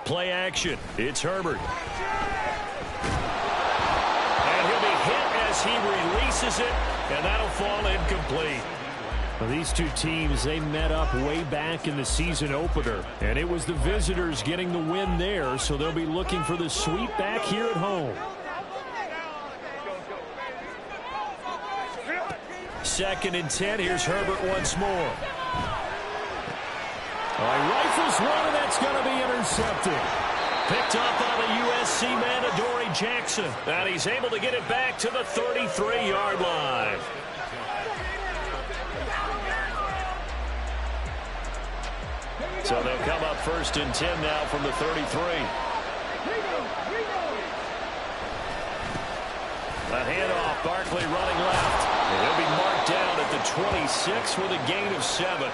Play action. It's Herbert. And he'll be hit as he releases it, and that'll fall incomplete. Well, these two teams, they met up way back in the season opener, and it was the visitors getting the win there, so they'll be looking for the sweep back here at home. 2nd and 10. Here's Herbert once more. He rifles one, and that's going to be intercepted. Picked up by the USC man, Adoree Jackson. And he's able to get it back to the 33-yard line. So they'll come up 1st and 10 now from the 33. A handoff, Barkley running left. And he'll be marked down at the 26 with a gain of 7.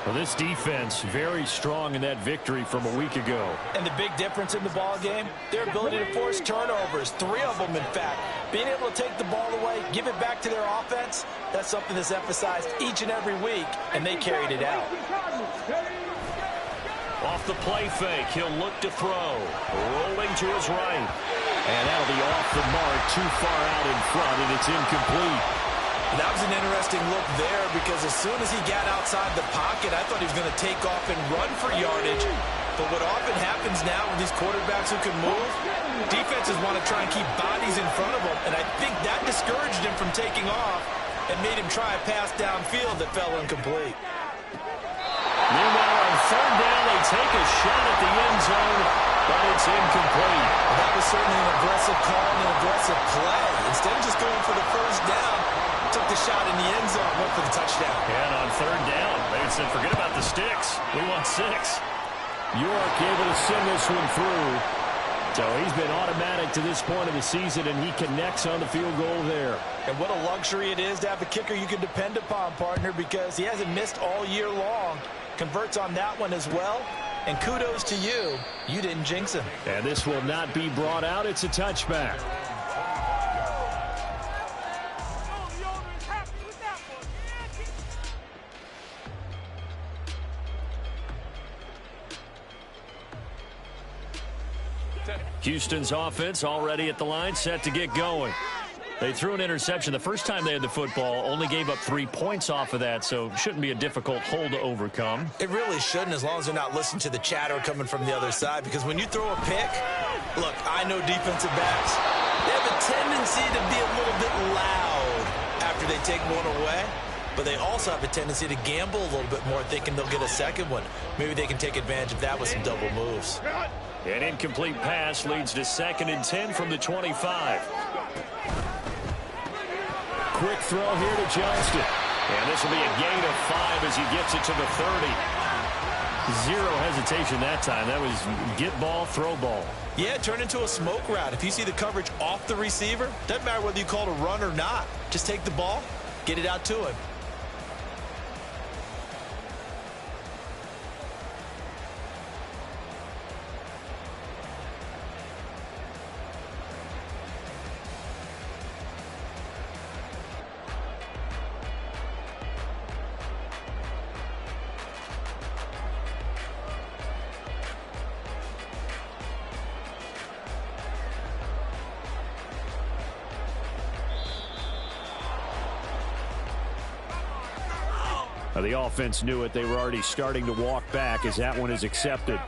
Well, this defense very strong in that victory from a week ago. And the big difference in the ball game, their ability to force turnovers, 3 of them in fact. Being able to take the ball away, give it back to their offense, that's something that's emphasized each and every week, and they carried it out. Off the play fake, he'll look to throw. Rolling to his right. And that'll be off the mark, too far out in front, and it's incomplete. That was an interesting look there because as soon as he got outside the pocket, I thought he was going to take off and run for yardage. But what often happens now with these quarterbacks who can move, defenses want to try and keep bodies in front of them. And I think that discouraged him from taking off and made him try a pass downfield that fell incomplete. Meanwhile, on 3rd down, they take a shot at the end zone, but it's incomplete. That was certainly an aggressive call and an aggressive play. Instead of just going for the 1st down, took the shot in the end zone, went for the touchdown. And on 3rd down, they said, forget about the sticks. We want 6. York able to send this one through. So he's been automatic to this point of the season, and he connects on the field goal there. And what a luxury it is to have a kicker you can depend upon, partner, because he hasn't missed all year long. Converts on that one as well. And kudos to you. You didn't jinx him. And this will not be brought out. It's a touchback. Houston's offense already at the line, set to get going. They threw an interception the first time they had the football, only gave up 3 points off of that, so shouldn't be a difficult hole to overcome. It really shouldn't, as long as they're not listening to the chatter coming from the other side, because when you throw a pick, look, I know defensive backs, they have a tendency to be a little bit loud after they take one away, but they also have a tendency to gamble a little bit more, thinking they'll get a second one. Maybe they can take advantage of that with some double moves. An incomplete pass leads to 2nd and 10 from the 25. Quick throw here to Johnston. And this will be a gain of 5 as he gets it to the 30. Zero hesitation that time. That was get ball, throw ball. Yeah, it turned into a smoke route. If you see the coverage off the receiver, doesn't matter whether you call it a run or not. Just take the ball, get it out to him. The offense knew it. They were already starting to walk back as that one is accepted.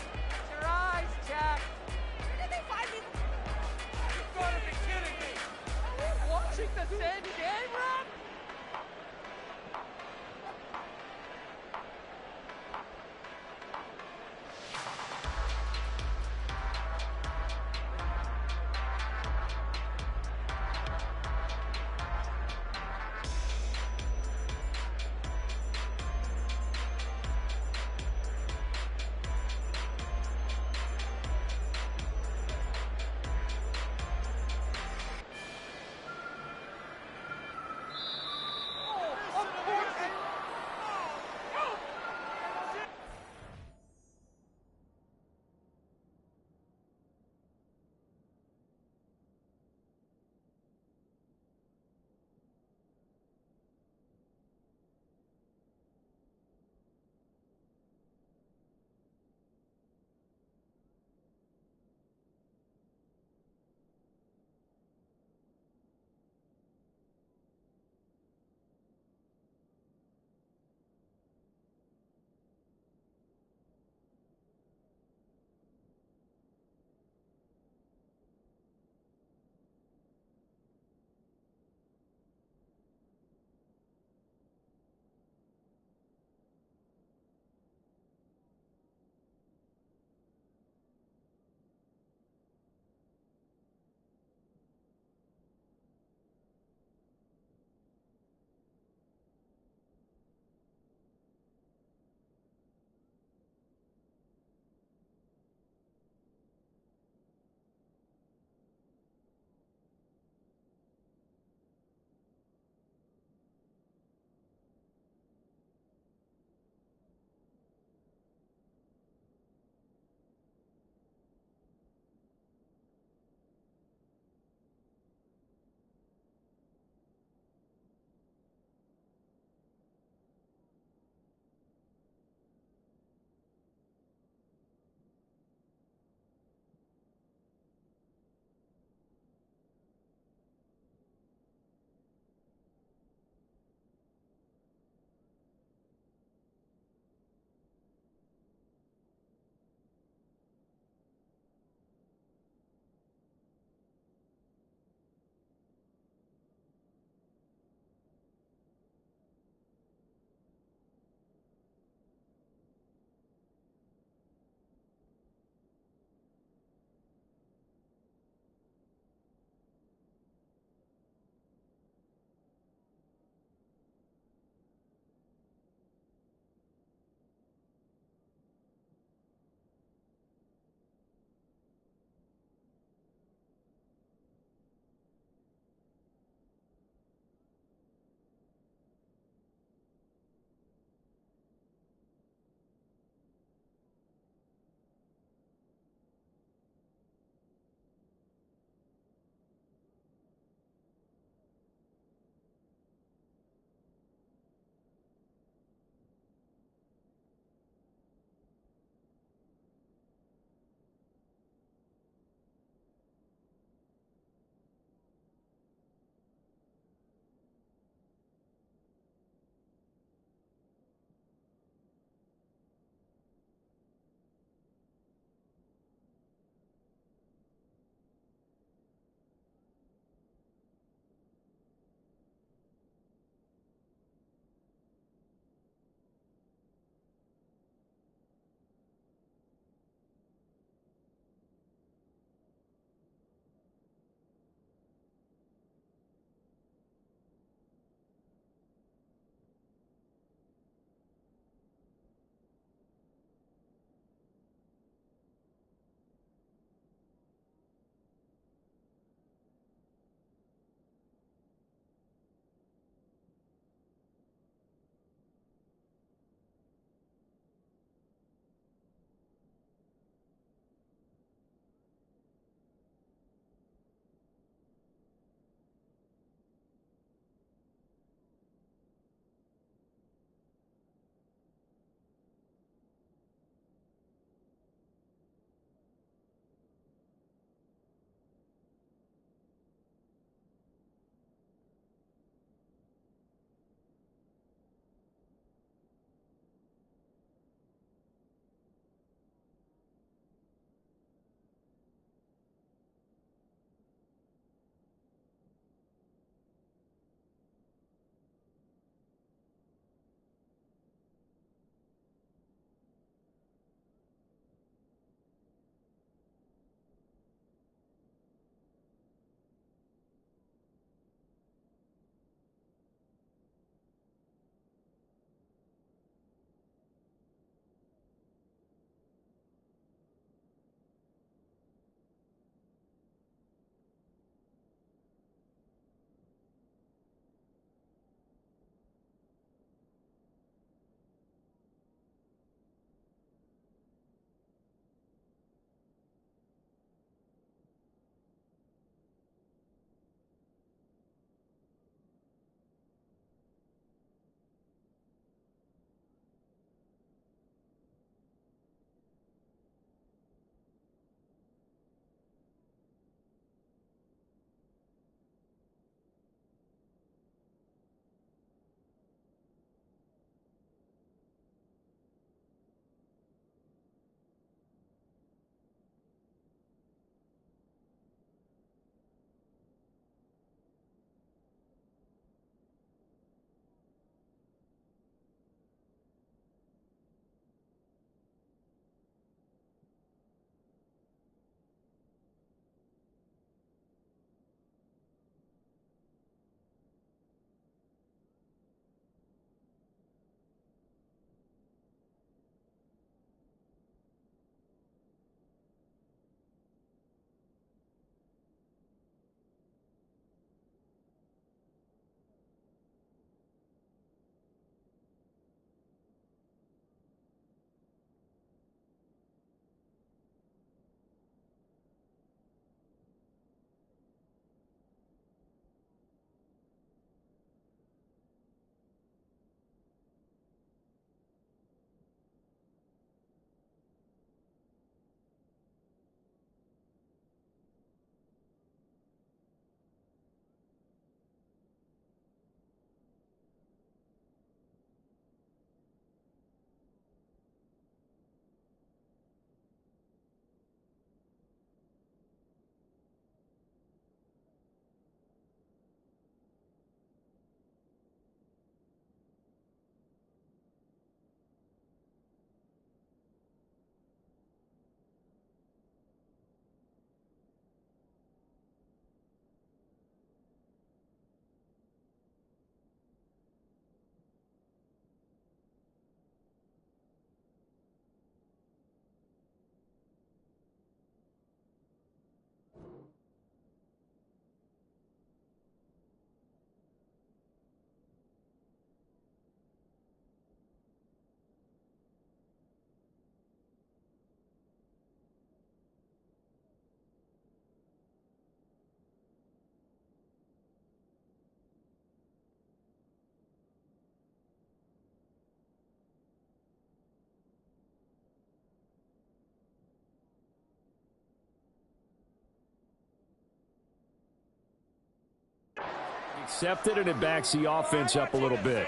intercepted, and it backs the offense up a little bit.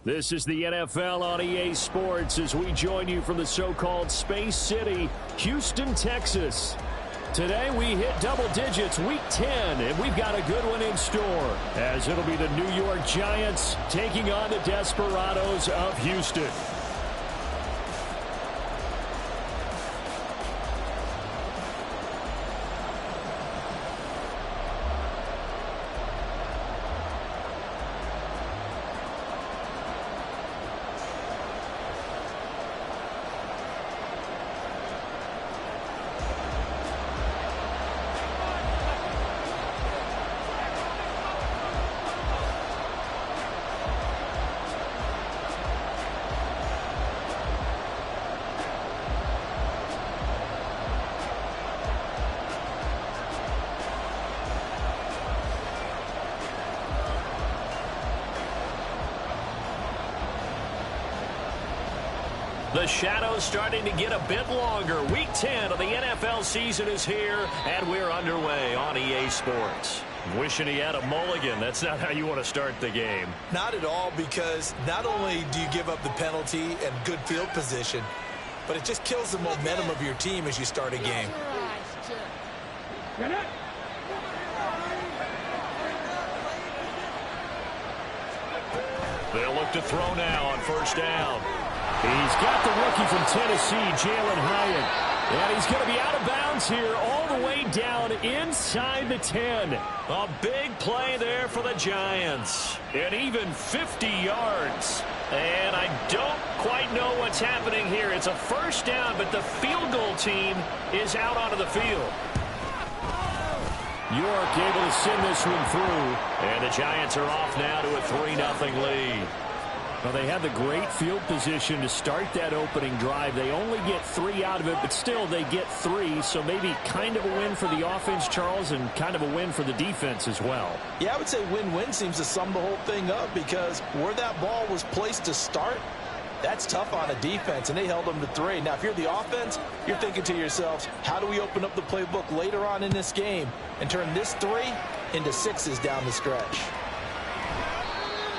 This is the NFL on EA Sports as we join you from the so-called Space City, Houston, Texas. Today we hit double digits, week 10, and we've got a good one in store, as it'll be the New York Giants taking on the Desperados of Houston. The shadows starting to get a bit longer. Week 10 of the NFL season is here, and we're underway on EA Sports. Wishing he had a mulligan. That's not how you want to start the game. Not at all, because not only do you give up the penalty and good field position, but it just kills the momentum of your team as you start a game. They'll look to throw now on first down. He's got the rookie from Tennessee, Jalen Hyatt. And he's going to be out of bounds here all the way down inside the 10. A big play there for the Giants. And even 50 yards. And I don't quite know what's happening here. It's a first down, but the field goal team is out onto the field. York able to send this one through. And the Giants are off now to a 3-0 lead. Well, they had the great field position to start that opening drive. They only get 3 out of it, but still they get 3. So maybe kind of a win for the offense, Charles, and kind of a win for the defense as well. Yeah, I would say win-win seems to sum the whole thing up, because where that ball was placed to start, that's tough on a defense, and they held them to 3. Now, if you're the offense, you're thinking to yourselves, how do we open up the playbook later on in this game and turn this 3 into 6s down the stretch?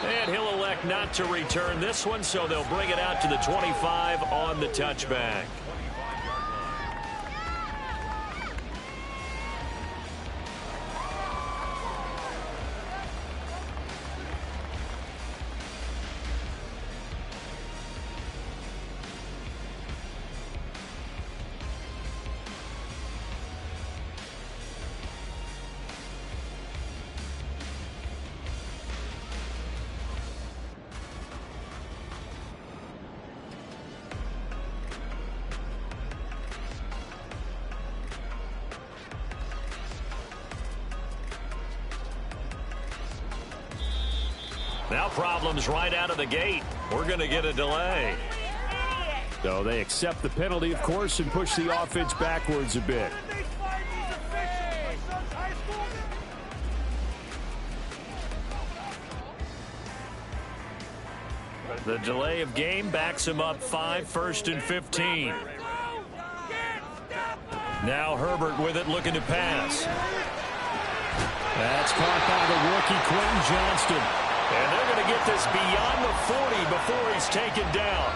And he'll elect not to return this one, so they'll bring it out to the 25 on the touchback. Now problems right out of the gate. We're going to get a delay. So they accept the penalty, of course, and push the offense backwards a bit. The delay of game backs him up 5, 1st and 15. Now Herbert with it, looking to pass. That's caught by the rookie, Quentin Johnston. And they're going to get this beyond the 40 before he's taken down.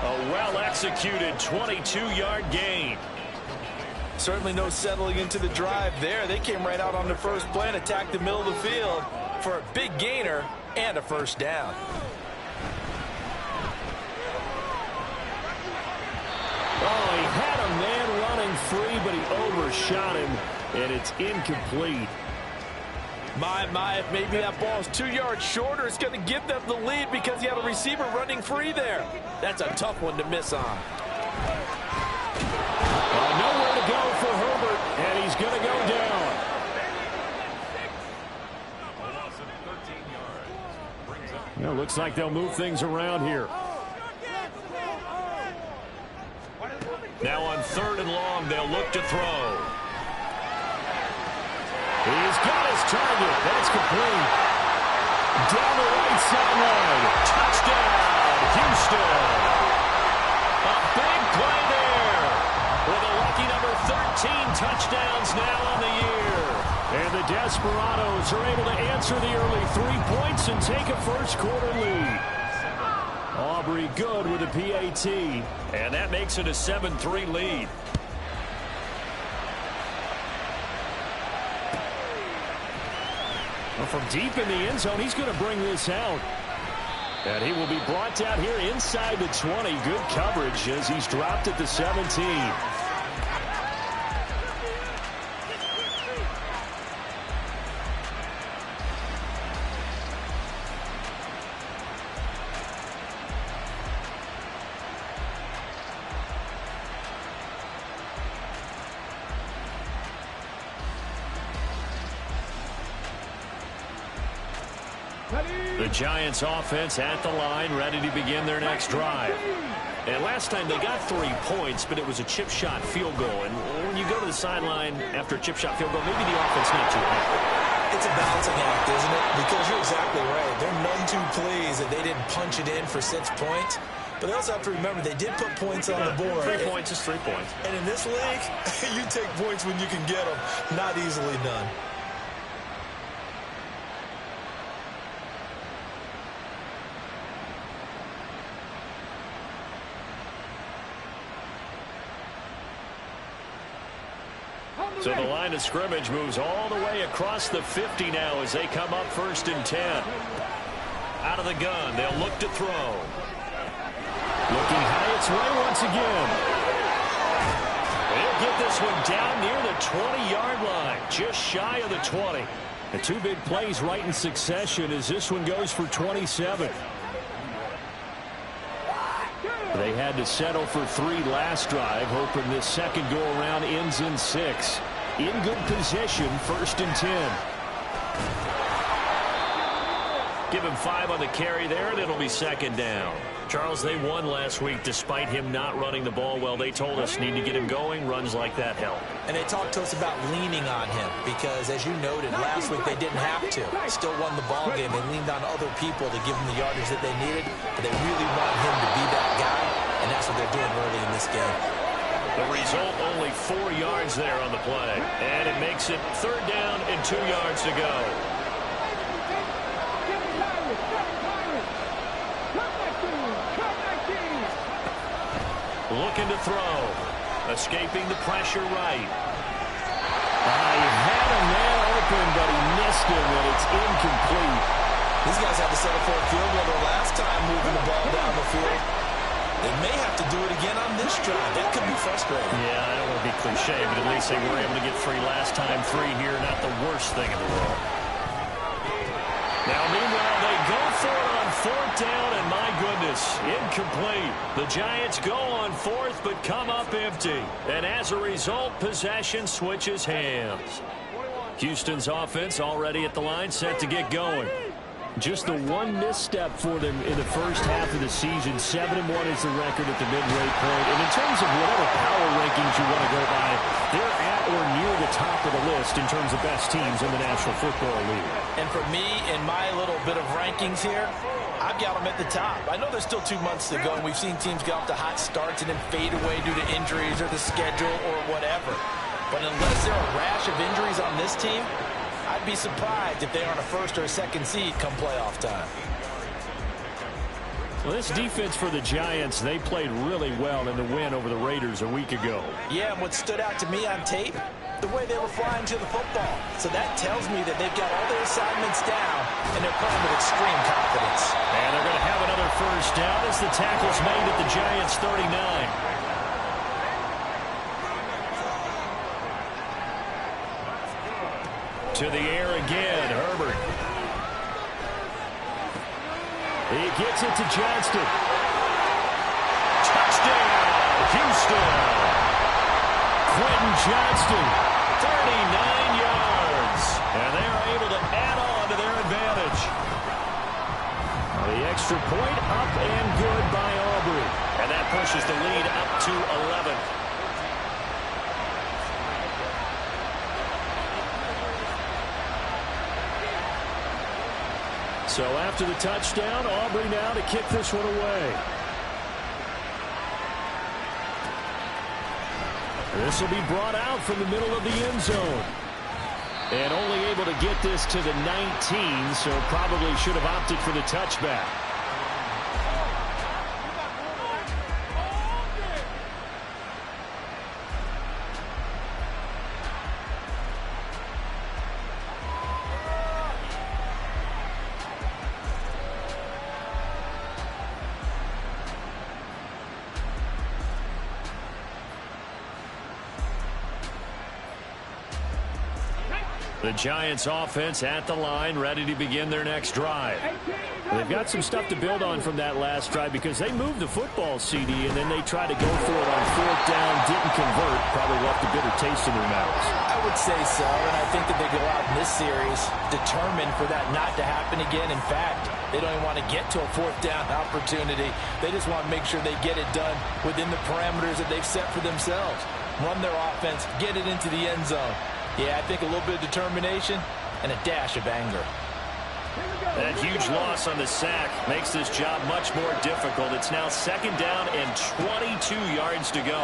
A well-executed 22-yard gain. Certainly no settling into the drive there. They came right out on the first play and attacked the middle of the field for a big gainer and a first down. Oh, he had a man running free, but he overshot him, and it's incomplete. If maybe that ball's 2 yards shorter, it's going to give them the lead because he had a receiver running free there. That's a tough one to miss on. Nowhere to go for Herbert, and he's going to go down. Well, looks like they'll move things around here. Now on 3rd and long, they'll look to throw. He's got his target. That's complete. Down the right sideline. Touchdown, Houston. A big play there. With a lucky number 13 touchdowns now on the year. And the Desperados are able to answer the early 3 points and take a first quarter lead. Aubrey good with a PAT. And that makes it a 7-3 lead. Well, from deep in the end zone, he's going to bring this out. And he will be brought down here inside the 20. Good coverage as he's dropped at the 17. The Giants offense at the line, ready to begin their next drive. And last time they got 3 points, but it was a chip shot field goal. And when you go to the sideline after a chip shot field goal, maybe the offense not too happy. It's a balancing act, isn't it? Because you're exactly right. They're none too pleased that they didn't punch it in for 6 points. But they also have to remember they did put points on the board. 3 points is 3 points. And in this league, you take points when you can get them. Not easily done. So the line of scrimmage moves all the way across the 50 now as they come up 1st and 10. Out of the gun, they'll look to throw. Looking high its way once again. They'll get this one down near the 20-yard line, just shy of the 20. The 2 big plays right in succession as this one goes for 27. They had to settle for 3 last drive, hoping this second go-around ends in 6. In good position, 1st and 10. Give him 5 on the carry there, and it'll be 2nd down. Charles, they won last week despite him not running the ball well. They told us need to get him going. Runs like that help. And they talked to us about leaning on him because, as you noted, last week they didn't have to. Still won the ball game. They leaned on other people to give them the yardage that they needed, but they really want him to be that guy, and that's what they're doing early in this game. The result, only 4 yards there on the play. And it makes it 3rd down and 2 yards to go. Looking to throw. Escaping the pressure right. He had a man open, but he missed him, and it's incomplete. These guys had to settle for a field goal their last time moving the ball down the field. They may have to do it again on this drive. That could be frustrating. Yeah, I don't want to be cliche, but at least they were able to get 3 last time. 3 here, not the worst thing in the world. Now, meanwhile, they go for it on 4th down, and my goodness, incomplete. The Giants go on 4th, but come up empty. And as a result, possession switches hands. Houston's offense already at the line, set to get going. Just the 1 misstep for them in the first half of the season. 7-1 is the record at the midway point. And in terms of whatever power rankings you want to go by, they're at or near the top of the list in terms of best teams in the National Football League. And for me, in my little bit of rankings here, I've got them at the top. I know there's still 2 months to go, and we've seen teams get off to hot starts and then fade away due to injuries or the schedule or whatever. But unless there are a rash of injuries on this team, I'd be surprised if they aren't a 1st or a 2nd seed come playoff time. Well, this defense for the Giants, they played really well in the win over the Raiders a week ago. Yeah, and what stood out to me on tape, the way they were flying to the football. So that tells me that they've got all their assignments down, and they're playing with extreme confidence. And they're going to have another 1st down as the tackle's made at the Giants' 39. To the air again, Herbert. He gets it to Johnston. Touchdown, Houston. Quentin Johnston, 39 yards. And they are able to add on to their advantage. The extra point up and good by Aubrey. And that pushes the lead up to 11. So after the touchdown, Aubrey now to kick this one away. This will be brought out from the middle of the end zone. And only able to get this to the 19, so probably should have opted for the touchback. The Giants offense at the line, ready to begin their next drive. They've got some stuff to build on from that last drive because they moved the football, CD, and then they tried to go for it on fourth down, didn't convert, probably left a bitter taste in their mouths. I would say so, and I think that they go out in this series determined for that not to happen again. In fact, they don't even want to get to a fourth down opportunity. They just want to make sure they get it done within the parameters that they've set for themselves. Run their offense, get it into the end zone. Yeah, I think a little bit of determination and a dash of anger. That huge loss on the sack makes this job much more difficult. It's now second down and 22 yards to go.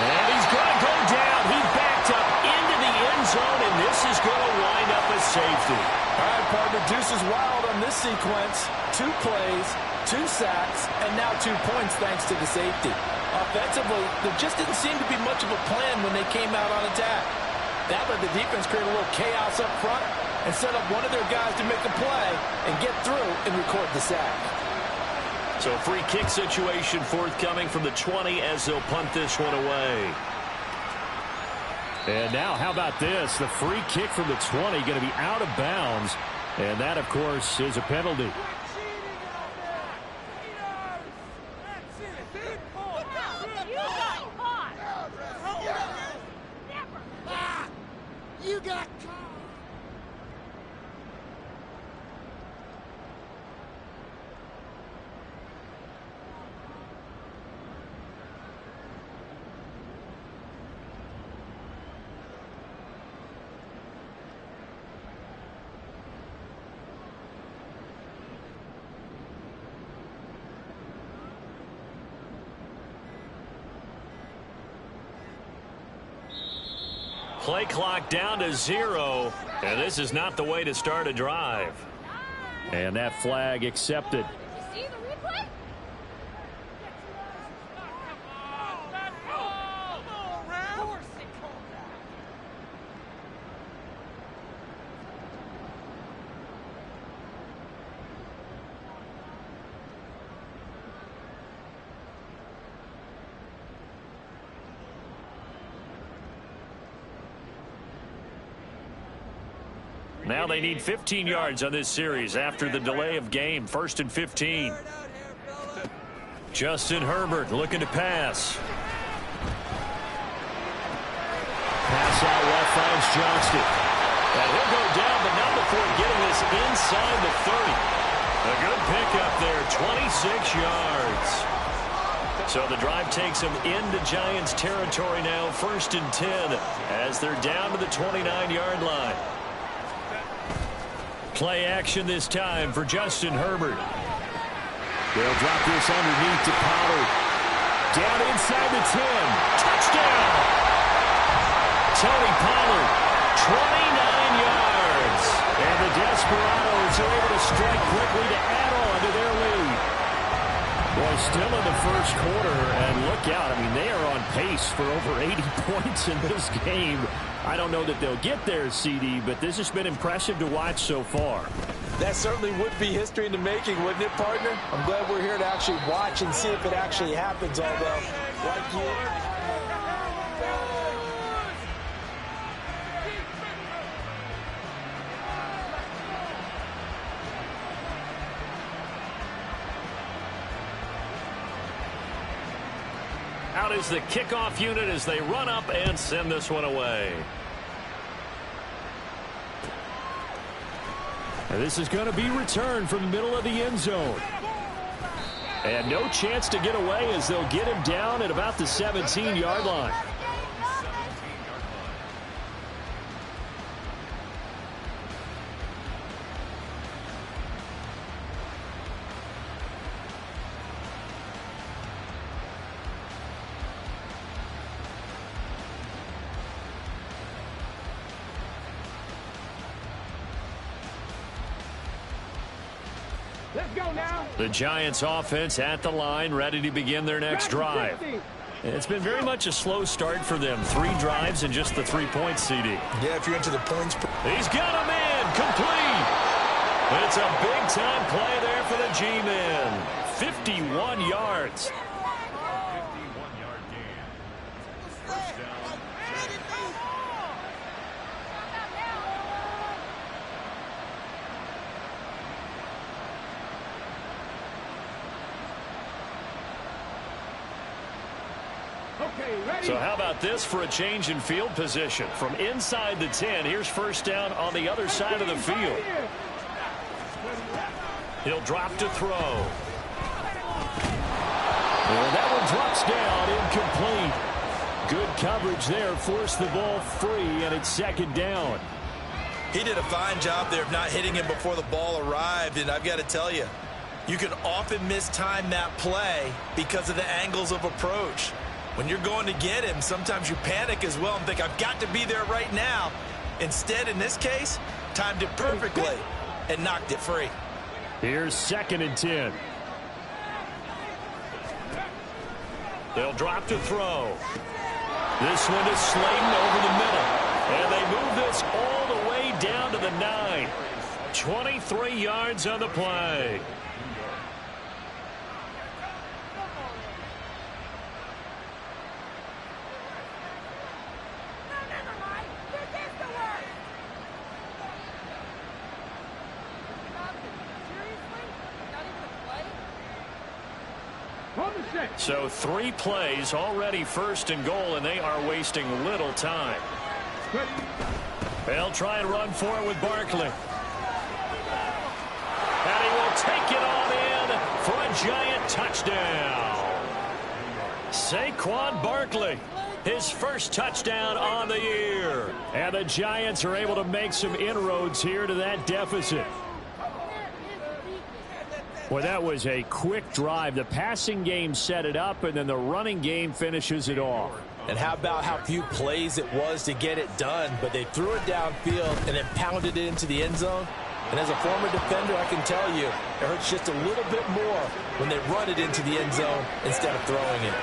And he's going to go down. He backed up into the end zone, and this is going to wind up as safety. All right, partner, deuce is wild on this sequence. 2 plays, 2 sacks, and now 2 points thanks to the safety. Offensively, there just didn't seem to be much of a plan when they came out on attack. That let the defense create a little chaos up front and set up one of their guys to make a play and get through and record the sack. So free kick situation forthcoming from the 20 as they'll punt this one away. And now, how about this? The free kick from the 20 going to be out of bounds. And that, of course, is a penalty. You got caught. Play clock down to 0, and this is not the way to start a drive. And that flag accepted. See the replay? Now they need 15 yards on this series after the delay of game. 1st and 15. Justin Herbert looking to pass. Pass out left finds Johnston. And he'll go down, but not before getting this inside the 30. A good pickup there, 26 yards. So the drive takes them into Giants territory now, 1st and 10, as they're down to the 29-yard line. Play action this time for Justin Herbert. They'll drop this underneath to Pollard. Down inside the 10. Touchdown! Tony Pollard, 29 yards. And the Desperados are able to strike quickly to add on to their lead. Boy, still in the first quarter, and look out. I mean, they are on pace for over 80 points in this game. I don't know that they'll get there, CD, but this has been impressive to watch so far. That certainly would be history in the making, wouldn't it, partner? I'm glad we're here to actually watch and see if it actually happens, although, like you... Out is the kickoff unit as they run up and send this one away. And this is going to be returned from the middle of the end zone. And no chance to get away as they'll get him down at about the 17-yard line. The Giants offense at the line, ready to begin their next drive. It's been very much a slow start for them. 3 drives and just the 3 points, CD. Yeah, if you're into the points... He's got a man, complete. It's a big-time play there for the G-men. 51 yards. So how about this for a change in field position? From inside the 10, here's first down on the other side of the field. He'll drop to throw. And that one drops down, incomplete. Good coverage there, forced the ball free, and it's second down. He did a fine job there of not hitting him before the ball arrived, and I've got to tell you, you can often mistime that play because of the angles of approach. When you're going to get him, sometimes you panic as well and think, I've got to be there right now. Instead, in this case, timed it perfectly and knocked it free. Here's second and 10. They'll drop to throw. This one is Slayton over the middle. And they move this all the way down to the 9. 23 yards on the play. So 3 plays already first and goal, and they are wasting little time. They'll try and run for it with Barkley. And he will take it on in for a giant touchdown. Saquon Barkley, his first touchdown on the year. And the Giants are able to make some inroads here to that deficit. Well, that was a quick drive. The passing game set it up, and then the running game finishes it off. And how about how few plays it was to get it done, but they threw it downfield and then pounded it into the end zone. And as a former defender, I can tell you, it hurts just a little bit more when they run it into the end zone instead of throwing it.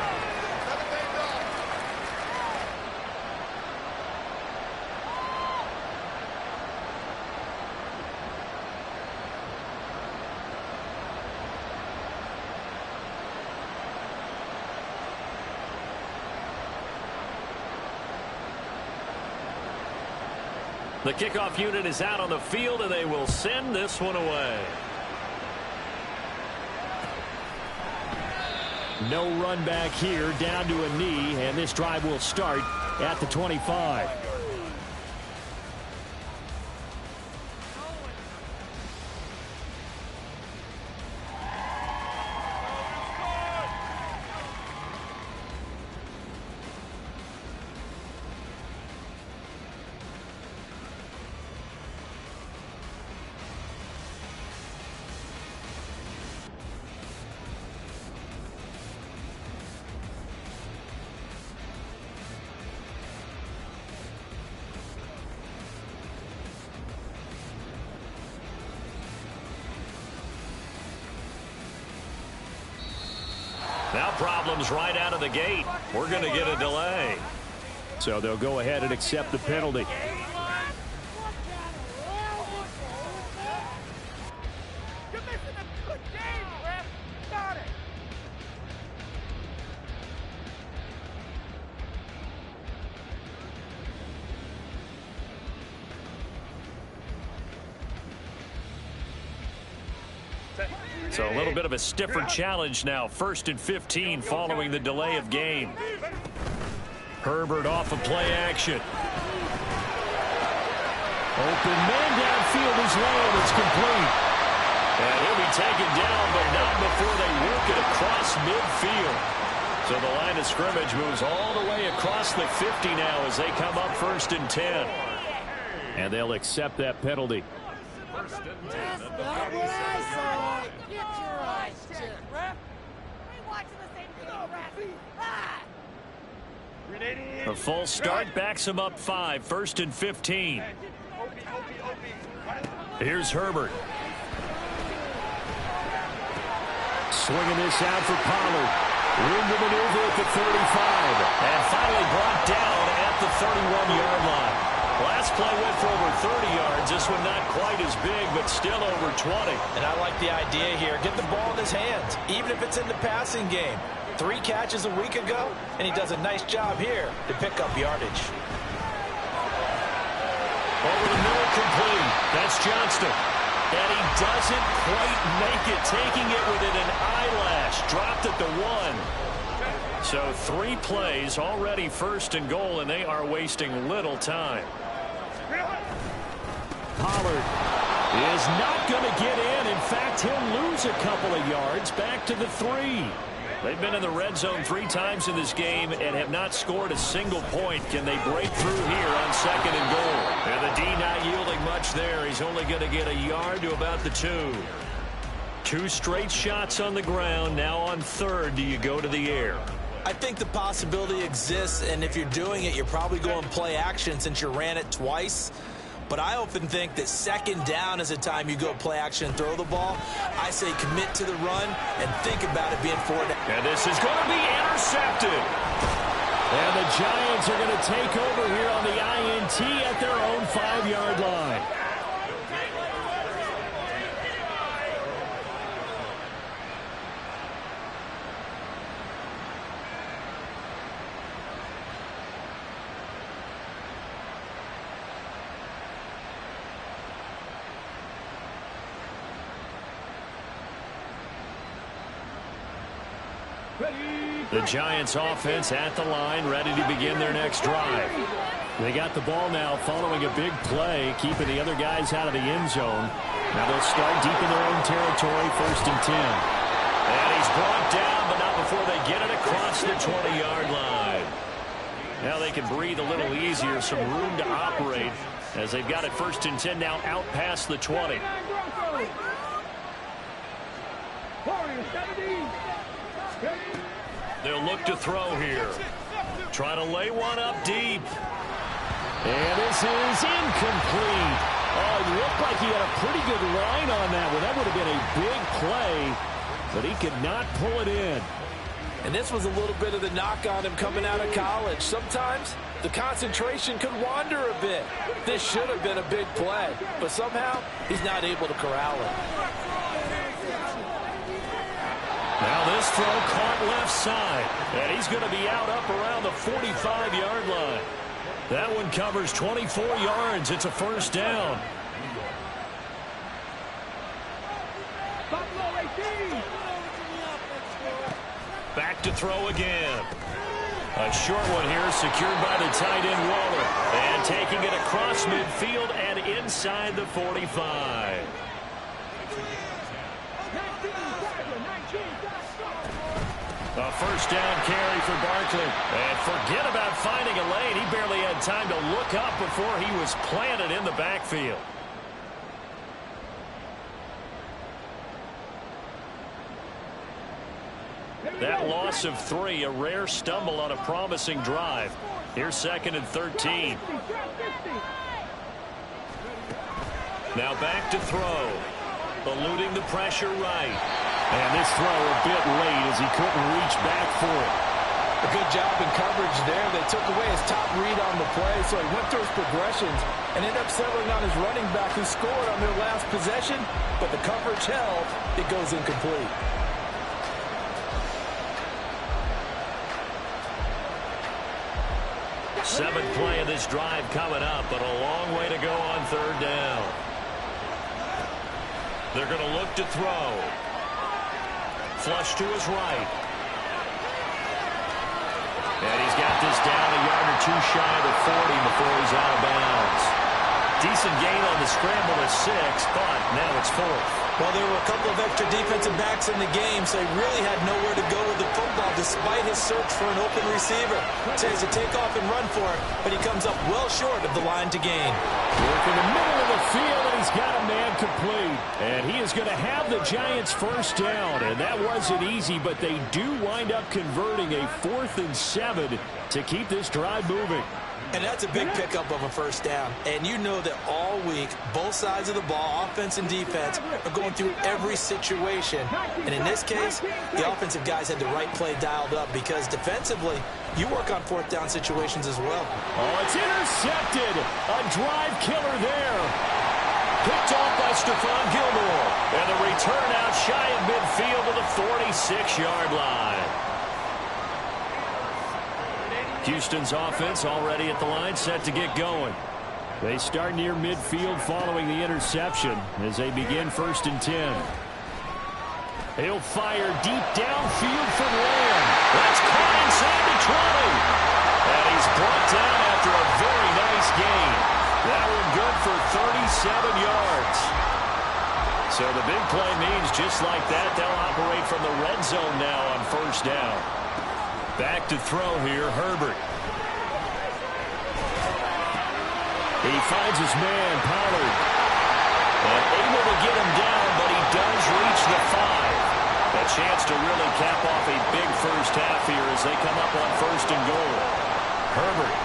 The kickoff unit is out on the field, and they will send this one away. No run back here, down to a knee, and this drive will start at the 25. Now problems right out of the gate. We're going to get a delay. So they'll go ahead and accept the penalty. So a little bit of a stiffer challenge now. 1st and 15 following the delay of game. Herbert off of play action. Open man downfield is low. It's complete. And he'll be taken down, but not before they work it across midfield. So the line of scrimmage moves all the way across the 50 now as they come up 1st and 10. And they'll accept that penalty. That's not what I saw. Get your eyes checked, ref. We watching the same thing, ref. A false start backs him up 5. 1st and 15. Here's Herbert. Swinging this out for Pollard. Room to maneuver at the 35. And finally brought down at the 31-yard line. Last play went for over 30 yards. This one not quite as big, but still over 20. And I like the idea here. Get the ball in his hands, even if it's in the passing game. 3 catches a week ago, and he does a nice job here to pick up yardage. Over the middle, complete. That's Johnston. And he doesn't quite make it, taking it within an eyelash. Dropped at the 1. So 3 plays already first and goal, and they are wasting little time. Pollard is not going to get in. In fact, he'll lose a couple of yards back to the 3. They've been in the red zone 3 times in this game and have not scored a single point. Can they break through here on 2nd and goal? And the D not yielding much there. He's only going to get a yard to about the 2. 2 straight shots on the ground. Now on 3rd, do you go to the air? I think the possibility exists, and if you're doing it, you're probably going play action since you ran it twice. But I often think that 2nd down is a time you go play action and throw the ball. I say commit to the run and think about it being 4 down. And this is going to be intercepted. And the Giants are going to take over here on the INT at their own 5-yard line. The Giants offense at the line, ready to begin their next drive. They got the ball now following a big play, keeping the other guys out of the end zone. Now they'll start deep in their own territory, 1st and 10. And he's brought down, but not before they get it across the 20-yard line. Now they can breathe a little easier, some room to operate as they've got it 1st and 10 now out past the 20. They'll look to throw here. Try to lay one up deep. And this is incomplete. Oh, it looked like he had a pretty good line on that one. That would have been a big play, but he could not pull it in. And this was a little bit of the knock on him coming out of college. Sometimes the concentration could wander a bit. This should have been a big play, but somehow he's not able to corral it. Now this throw caught left side, and he's going to be out up around the 45-yard line. That one covers 24 yards. It's a 1st down. Back to throw again. A short one here secured by the tight end Waller. And taking it across midfield and inside the 45. A 1st down carry for Barkley. And forget about finding a lane. He barely had time to look up before he was planted in the backfield. That loss of 3, a rare stumble on a promising drive. Here's 2nd and 13. Now back to throw. Eluding the pressure right. And this throw a bit late as he couldn't reach back for it. A good job in coverage there. They took away his top read on the play, so he went through his progressions and ended up settling on his running back who scored on their last possession, but the coverage held. It goes incomplete. Seventh play of this drive coming up, but a long way to go on 3rd down. They're going to look to throw. Flush to his right. And he's got this down a yard or 2 shy of the 40 before he's out of bounds. Decent gain on the scramble to 6, but now it's 4th. Well, there were a couple of extra defensive backs in the game, so he really had nowhere to go with the football despite his search for an open receiver. Tries to take off and run for it, but he comes up well short of the line to gain. Work in the middle of the field, and he's got a man complete. And he is going to have the Giants 1st down, and that wasn't easy, but they do wind up converting a 4th and 7 to keep this drive moving. And that's a big pickup of a 1st down. And you know that all week, both sides of the ball, offense and defense, are going through every situation. And in this case, the offensive guys had the right play dialed up because defensively, you work on 4th down situations as well. Oh, it's intercepted. A drive killer there. Picked off by Stephon Gilmore. And the return out shy of midfield to the 46-yard line. Houston's offense already at the line, set to get going. They start near midfield following the interception as they begin 1st and 10. He'll fire deep downfield from Lamb. That's caught inside the 20. And he's brought down after a very nice gain. That one good for 37 yards. So the big play means just like that, they'll operate from the red zone now on first down. Back to throw here, Herbert. He finds his man, Pollard. And able to get him down, but he does reach the 5. A chance to really cap off a big first half here as they come up on first and goal. Herbert.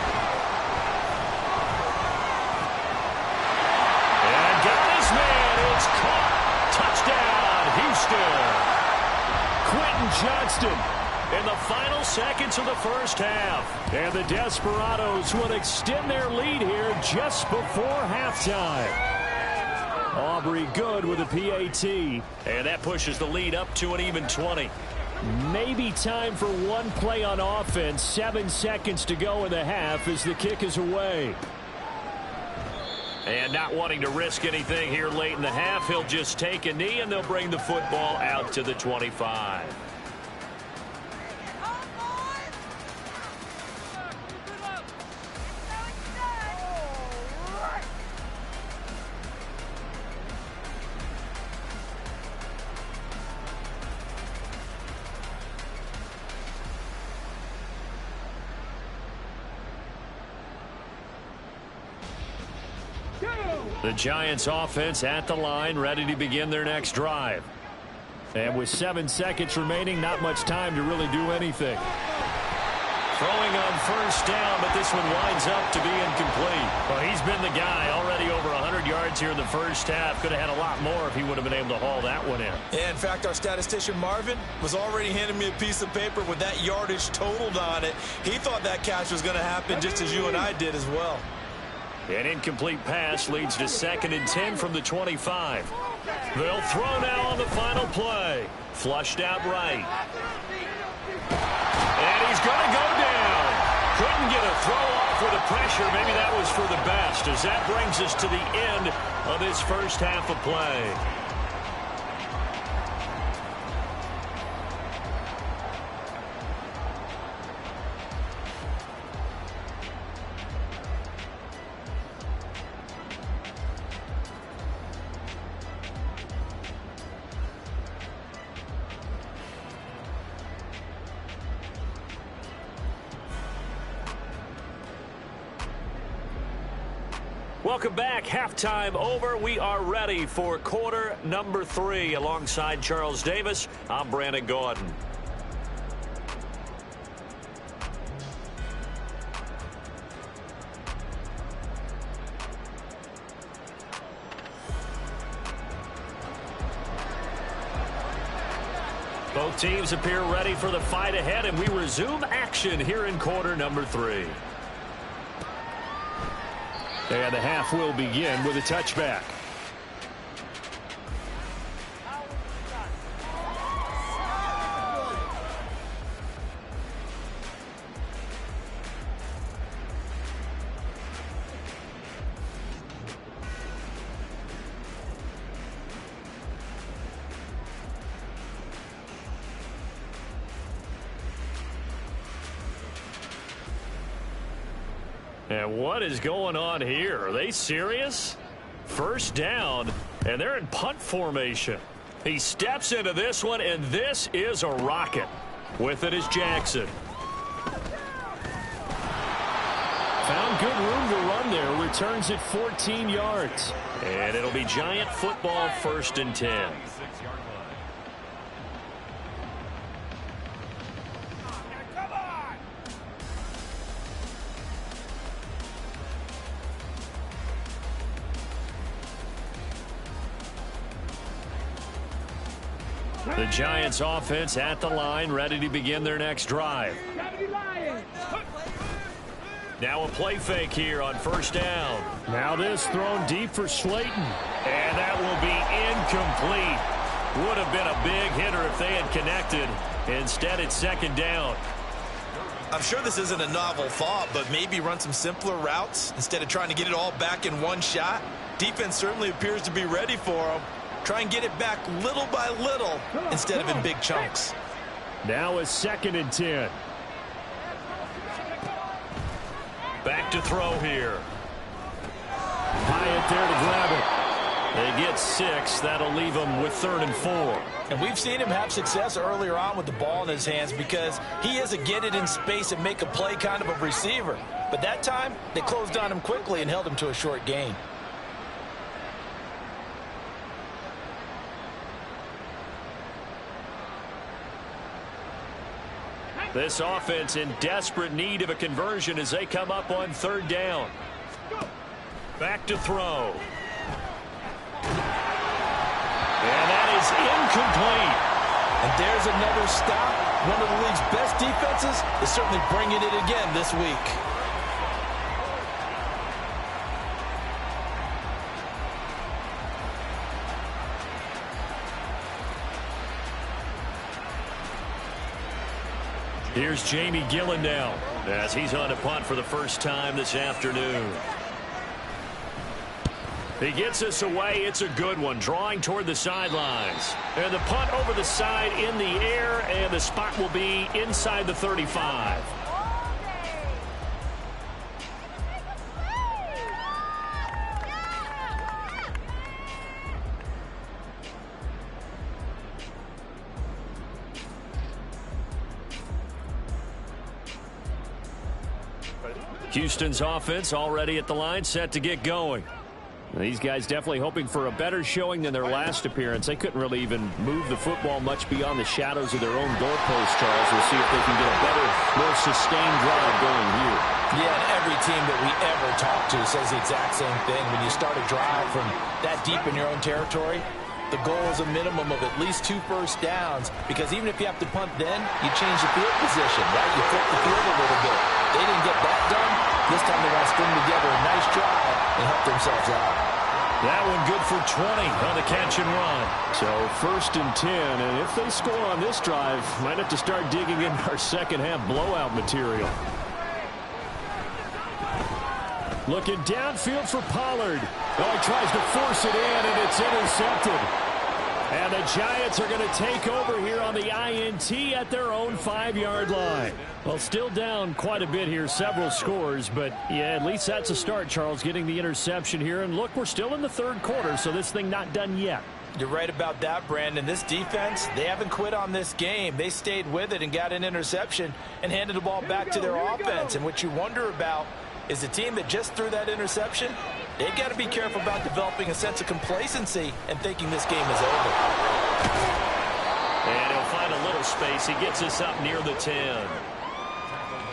And got his man. It's caught. Touchdown, Houston. Quentin Johnston in the final seconds of the first half. And the Desperados will extend their lead here just before halftime. Aubrey good with a PAT. And that pushes the lead up to an even 20. Maybe time for one play on offense. 7 seconds to go in the half as the kick is away. And not wanting to risk anything here late in the half, he'll just take a knee and they'll bring the football out to the 25. The Giants offense at the line, ready to begin their next drive. And with 7 seconds remaining, not much time to really do anything. Throwing on first down, but this one winds up to be incomplete. Well, he's been the guy already over 100 yards here in the first half. Could have had a lot more if he would have been able to haul that one in. Yeah, in fact, our statistician Marvin was already handing me a piece of paper with that yardage totaled on it. He thought that catch was going to happen just as you and I did as well. An incomplete pass leads to 2nd and 10 from the 25. They'll throw now on the final play. Flushed out right. And he's going to go down. Couldn't get a throw off with the pressure. Maybe that was for the best, as that brings us to the end of this first half of play. Welcome back. Halftime over. We are ready for quarter number 3. Alongside Charles Davis, I'm Brandon Gaudin. Both teams appear ready for the fight ahead, and we resume action here in quarter number 3. And the half will begin with a touchback. And what is going on here? Are they serious? First down, and they're in punt formation. He steps into this one, and this is a rocket. With it is Jackson. Found good room to run there. Returns it 14 yards. And it'll be Giant football, 1st and 10. The Giants offense at the line, ready to begin their next drive. Now a play fake here on first down. Now this thrown deep for Slayton. And that will be incomplete. Would have been a big hitter if they had connected. Instead, it's 2nd down. I'm sure this isn't a novel thought, but maybe run some simpler routes instead of trying to get it all back in one shot. Defense certainly appears to be ready for them. Try and get it back little by little instead of in big chunks. Now a 2nd and 10. Back to throw here. Hyatt there to grab it. They get 6. That'll leave them with 3rd and 4. And we've seen him have success earlier on with the ball in his hands because he is a get it in space and make a play kind of a receiver. But that time, they closed on him quickly and held him to a short gain. This offense in desperate need of a conversion as they come up on 3rd down. Back to throw. And that is incomplete. And there's another stop. One of the league's best defenses is certainly bringing it again this week. Here's Jamie Gillen now as he's on a punt for the first time this afternoon. He gets us away. It's a good one, drawing toward the sidelines. And the punt over the side in the air, and the spot will be inside the 35. Houston's offense already at the line, set to get going. These guys definitely hoping for a better showing than their last appearance. They couldn't really even move the football much beyond the shadows of their own goalpost, Charles. We'll see if they can get a better, more sustained drive going here. Yeah, and every team that we ever talk to says the exact same thing. When you start a drive from that deep in your own territory, the goal is a minimum of at least 2 first downs, because even if you have to punt then, you change the field position, right? You flip the field a little bit. They didn't get that done. This time they're going to string together a nice drive and help themselves out. That one good for 20 on the catch and run. So 1st and 10, and if they score on this drive, might have to start digging in our second half blowout material. Looking downfield for Pollard. Oh, he tries to force it in, and it's intercepted. And the Giants are going to take over here on the INT at their own 5-yard line. Well, still down quite a bit here, several scores, but yeah, at least that's a start, Charles, getting the interception here. And look, we're still in the 3rd quarter, so this thing not done yet. You're right about that, Brandon. This defense, they haven't quit on this game. They stayed with it and got an interception and handed the ball back to their offense. And what you wonder about is the team that just threw that interception, they've got to be careful about developing a sense of complacency and thinking this game is over. And he'll find a little space. He gets us up near the 10.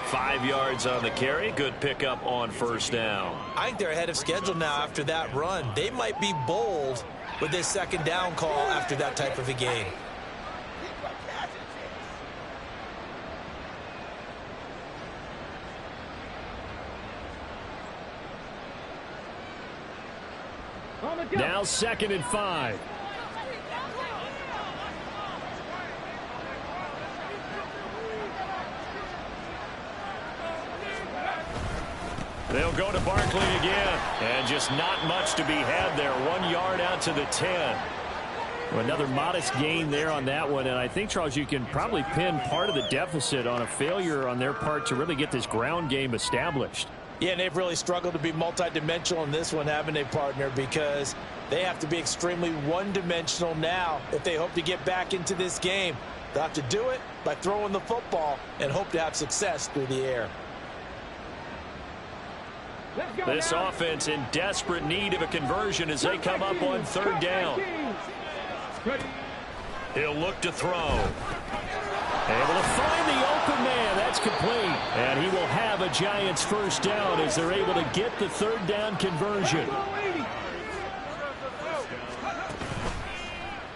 5 yards on the carry. Good pickup on 1st down. I think they're ahead of schedule now after that run. They might be bold with this 2nd down call after that type of a game. Now 2nd and 5. They'll go to Barkley again. And just not much to be had there. 1 yard out to the 10. Another modest gain there on that one. And I think, Charles, you can probably pin part of the deficit on a failure on their part to really get this ground game established. Yeah, and they've really struggled to be multidimensional in this one, haven't they, partner? Because they have to be extremely one-dimensional now if they hope to get back into this game. They'll have to do it by throwing the football and hope to have success through the air. This offense in desperate need of a conversion as they come up on 3rd down. He'll look to throw. Able to find the open man. That's complete. And he will have a Giants 1st down as they're able to get the 3rd down conversion.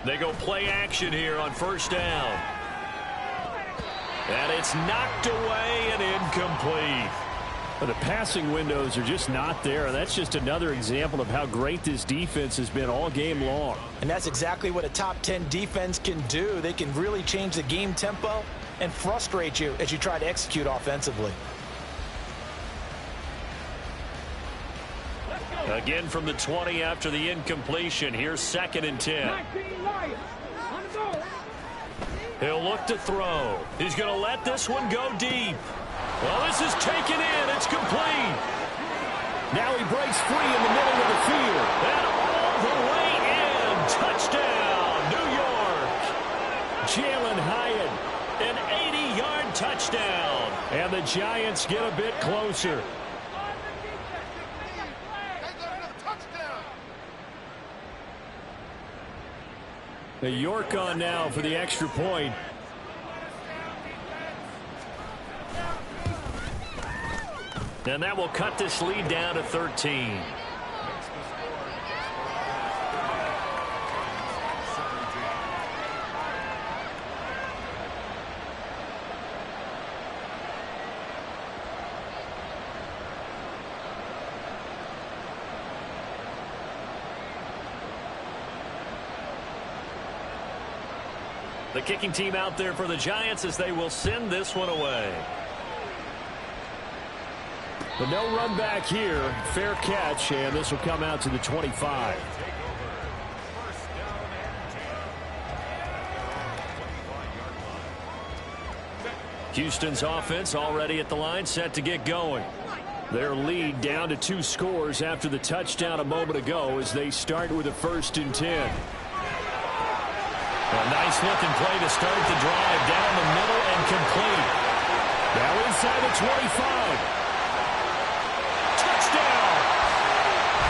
They go play action here on 1st down. And it's knocked away and incomplete. The passing windows are just not there. That's just another example of how great this defense has been all game long. And that's exactly what a top 10 defense can do. They can really change the game tempo and frustrate you as you try to execute offensively. Again from the 20 after the incompletion. Here's 2nd and 10. He'll look to throw. He's going to let this one go deep. Well, this is taken in. It's complete. Now he breaks free in the middle of the field. And all the way in. Touchdown, New York. Jalen Hyatt, An 80-yard touchdown. and the Giants get a bit closer. The York on now for the extra point. And that will cut this lead down to 13. The kicking team out there for the Giants as they will send this one away. But no run back here. Fair catch, and this will come out to the 25. Houston's offense already at the line, set to get going. Their lead down to 2 scores after the touchdown a moment ago as they start with a 1st and 10. A nice looking play to start the drive down the middle and complete. Now inside the 25. Touchdown!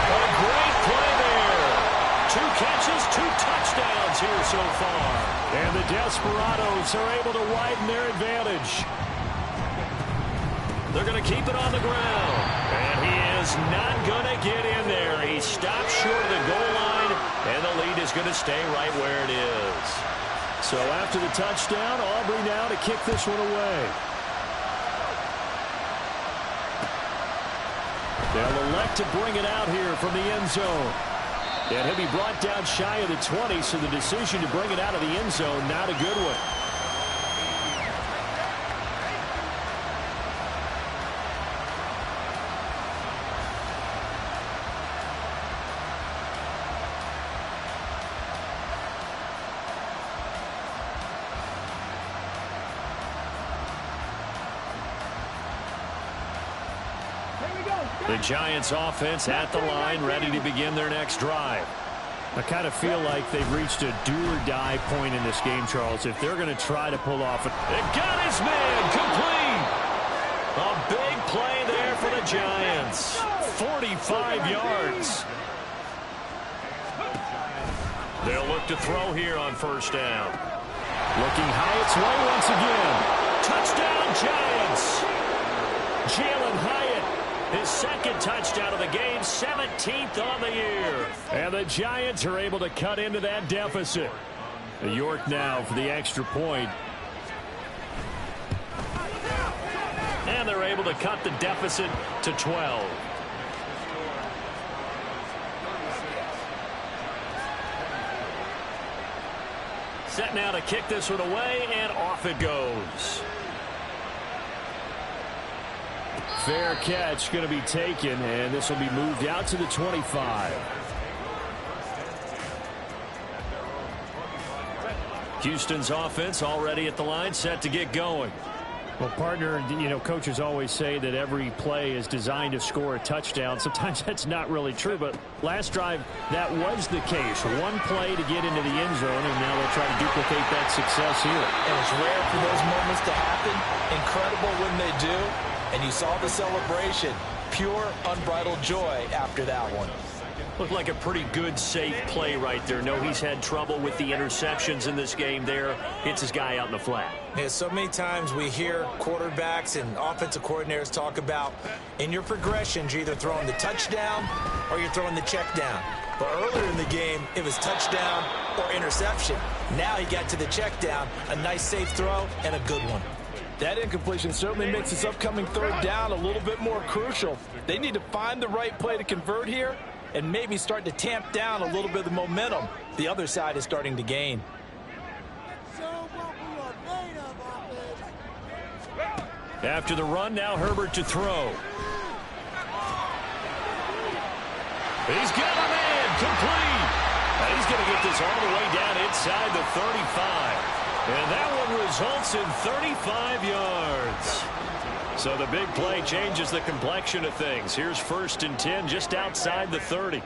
A great play there. 2 catches, 2 touchdowns here so far. And the Desperados are able to widen their advantage. They're going to keep it on the ground. And he is not going to get in there. He stopped short of the goal line, and the lead is going to stay right where it is. So after the touchdown, Aubrey now to kick this one away. They'll elect to bring it out here from the end zone. And he'll be brought down shy of the 20, so the decision to bring it out of the end zone, not a good one. The Giants offense at the line, ready to begin their next drive. I kind of feel like they've reached a do-or-die point in this game, Charles. If they're going to try to pull off it. It got his man complete. A big play there for the Giants. 45 yards. They'll look to throw here on 1st down. Looking Hyatt's way once again. Touchdown, Giants. Jalen Hyatt. His 2nd touchdown of the game, 17th on the year. And the Giants are able to cut into that deficit. The York now for the extra point. And they're able to cut the deficit to 12. Set now to kick this one away, and off it goes. Fair catch going to be taken, and this will be moved out to the 25. Houston's offense already at the line, set to get going. Well, partner, you know, coaches always say that every play is designed to score a touchdown. Sometimes that's not really true, but last drive, that was the case. One play to get into the end zone, and now they'll try to duplicate that success here. And it's rare for those moments to happen. Incredible when they do. And you saw the celebration. Pure, unbridled joy after that one. Looked like a pretty good, safe play right there. No, he's had trouble with the interceptions in this game there. Hits his guy out in the flat. Yeah, so many times we hear quarterbacks and offensive coordinators talk about in your progressions, you're either throwing the touchdown or you're throwing the check down. But earlier in the game, it was touchdown or interception. Now he got to the check down, a nice safe throw, and a good one. That incompletion certainly makes this upcoming 3rd down a little bit more crucial. They need to find the right play to convert here and maybe start to tamp down a little bit of the momentum the other side is starting to gain. After the run, now Herbert to throw. He's got a man complete. And he's going to get this all the way down inside the 35. And that one results in 35 yards. So the big play changes the complexion of things. Here's 1st and 10 just outside the 30.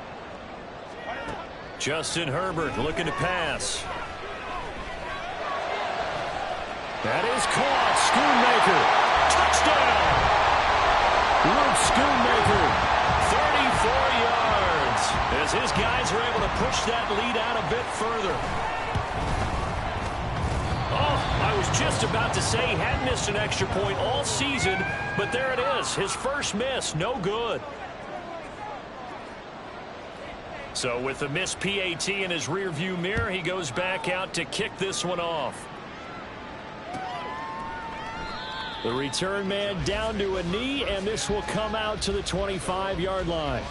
Justin Herbert looking to pass. That is caught. Schoonmaker. Touchdown. Luke Schoonmaker. 34 yards. As his guys are able to push that lead out a bit further. Oh, I was just about to say he hadn't missed an extra point all season, but there it is. His first miss. No good. So with the missed PAT in his rearview mirror, he goes back out to kick this one off. The return man down to a knee, and this will come out to the 25-yard line.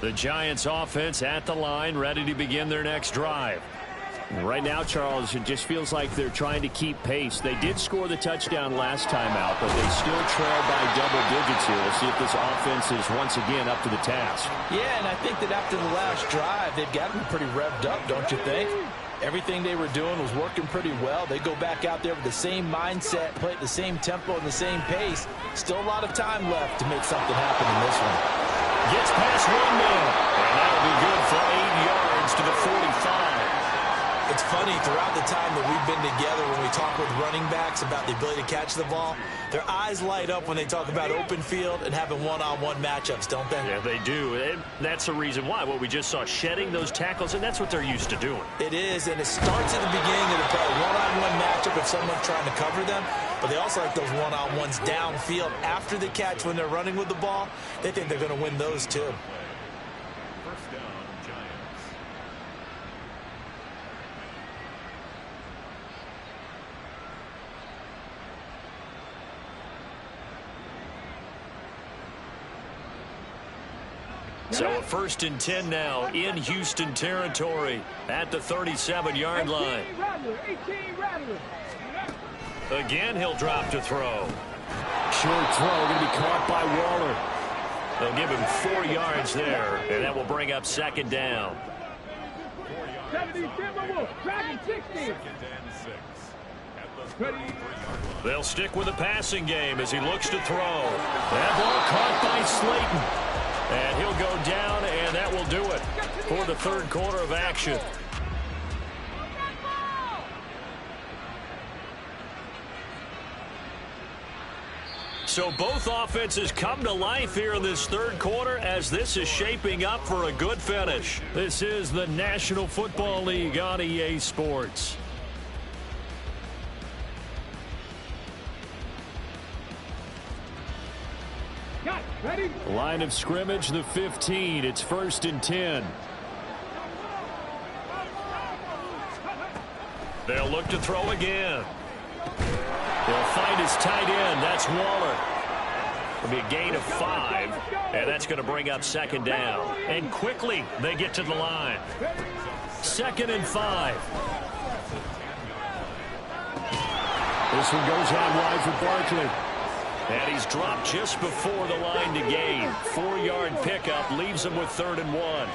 The Giants offense at the line, ready to begin their next drive. Right now, Charles, it just feels like they're trying to keep pace. They did score the touchdown last time out, but they still trail by double digits here. We'll see if this offense is once again up to the task. Yeah, and I think that after the last drive, they've got them pretty revved up, don't you think? Everything they were doing was working pretty well. They go back out there with the same mindset, play at the same tempo and the same pace. Still a lot of time left to make something happen in this one. Gets past one man, and that'll be good for 8 yards to the 45. It's funny, throughout the time that we've been together, when we talk with running backs about the ability to catch the ball, their eyes light up when they talk about open field and having one-on-one matchups, don't they? Yeah, they do. And that's the reason why. What we just saw, shedding those tackles, and that's what they're used to doing. It is, and it starts at the beginning of the play. One-on-one matchup if someone's trying to cover them, but they also like those one-on-ones downfield after the catch when they're running with the ball. They think they're going to win those too. So a 1st and 10 now in Houston territory at the 37-yard line. Again, he'll drop to throw. Short throw going to be caught by Waller. They'll give him 4 yards there, and that will bring up 2nd down. They'll stick with the passing game as he looks to throw. That ball caught by Slayton. And he'll go down, and that will do it for the 3rd quarter of action. So both offenses come to life here in this 3rd quarter as this is shaping up for a good finish. This is the National Football League on EA Sports. Line of scrimmage, the 15. It's 1st and 10. They'll look to throw again. They'll find his tight end. That's Waller. It'll be a gain of 5, and that's going to bring up 2nd down. And quickly, they get to the line. 2nd and 5. This one goes out wide for Barkley. And he's dropped just before the line to gain. 4-yard pickup leaves him with 3rd and 1.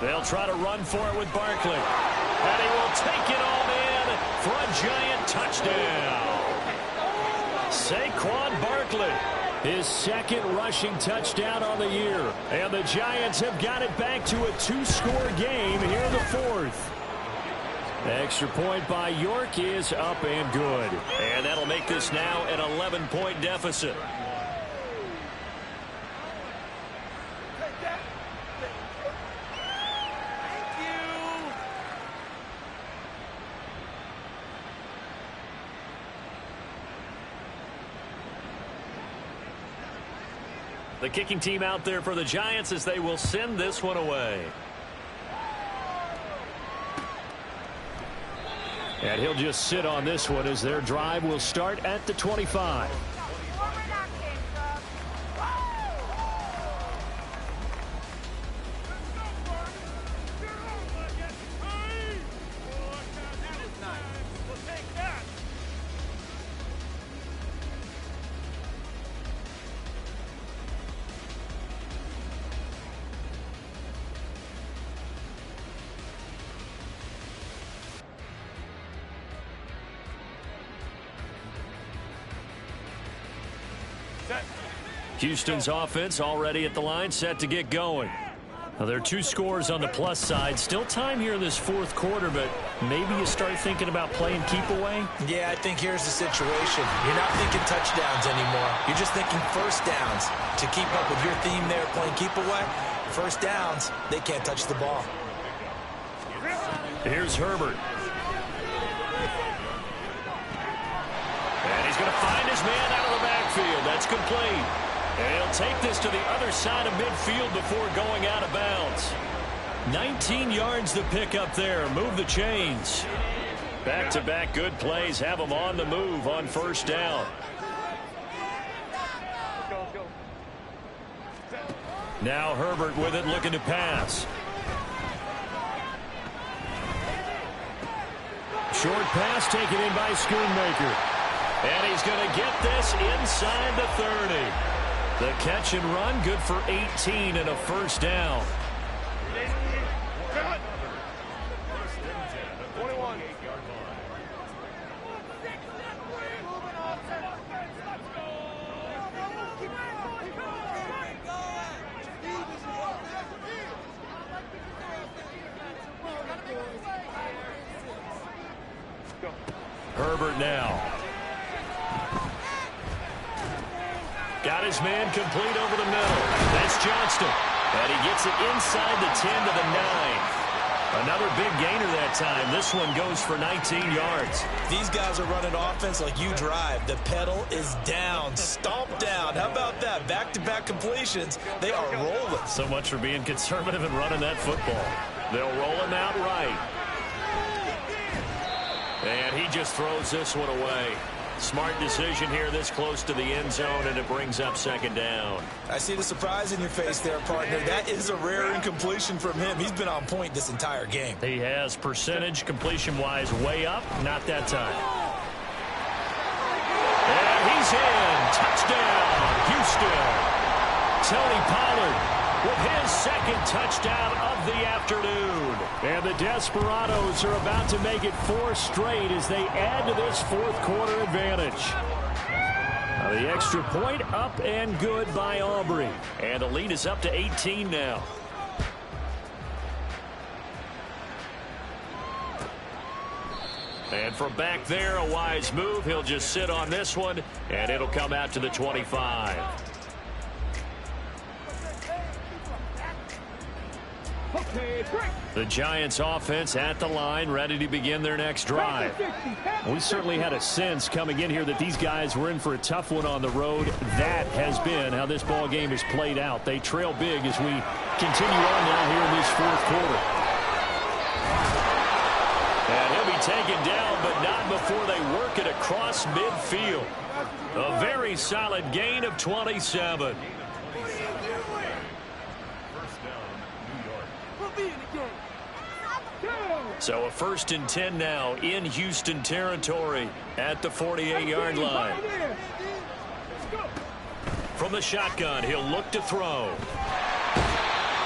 They'll try to run for it with Barkley. And he will take it all in for a Giant touchdown. Saquon Barkley, his 2nd rushing touchdown on the year. And the Giants have got it back to a 2-score game here in the 4th. Extra point by York is up and good. And that'll make this now an 11-point deficit. The kicking team out there for the Giants as they will send this one away. And he'll just sit on this one as their drive will start at the 25. Houston's offense already at the line, set to get going. Now, there are 2 scores on the plus side. Still time here in this fourth quarter, but maybe you start thinking about playing keep away? Yeah, I think here's the situation. You're not thinking touchdowns anymore. You're just thinking first downs. To keep up with your theme there, playing keep away, first downs, they can't touch the ball. Here's Herbert. And he's going to find his man out of the backfield. That's complete. And he'll take this to the other side of midfield before going out of bounds. 19 yards to pick up there. Move the chains. Back-to-back good plays have them on the move on first down. Now Herbert with it, looking to pass. Short pass taken in by Schoonmaker. And he's going to get this inside the 30. The catch and run, good for 18 and a first down. Herbert now. Got his man complete over the middle. That's Johnston. And he gets it inside the 10 to the 9. Another big gainer that time. This one goes for 19 yards. These guys are running offense like you drive. The pedal is down, stomped down. How about that? Back-to-back completions. They are rolling. So much for being conservative and running that football. They'll roll him out right. And he just throws this one away. Smart decision here this close to the end zone, and it brings up second down. I see the surprise in your face there, partner. That is a rare incompletion from him. He's been on point this entire game. He has percentage completion-wise way up. Not that time. And he's in. Touchdown, Houston. Tony Pollard with his second touchdown of the afternoon. And the Desperados are about to make it 4 straight as they add to this fourth quarter advantage. Now the extra point up and good by Aubrey. And the lead is up to 18 now. And from back there, a wise move. He'll just sit on this one, and it'll come out to the 25. The Giants offense at the line, ready to begin their next drive. We certainly had a sense coming in here that these guys were in for a tough one on the road. That has been how this ball game is played out. They trail big as we continue on now here in this fourth quarter. And he'll be taken down, but not before they work it across midfield. A very solid gain of 27. So a 1st and 10 now in Houston territory at the 48-yard line. From the shotgun, he'll look to throw.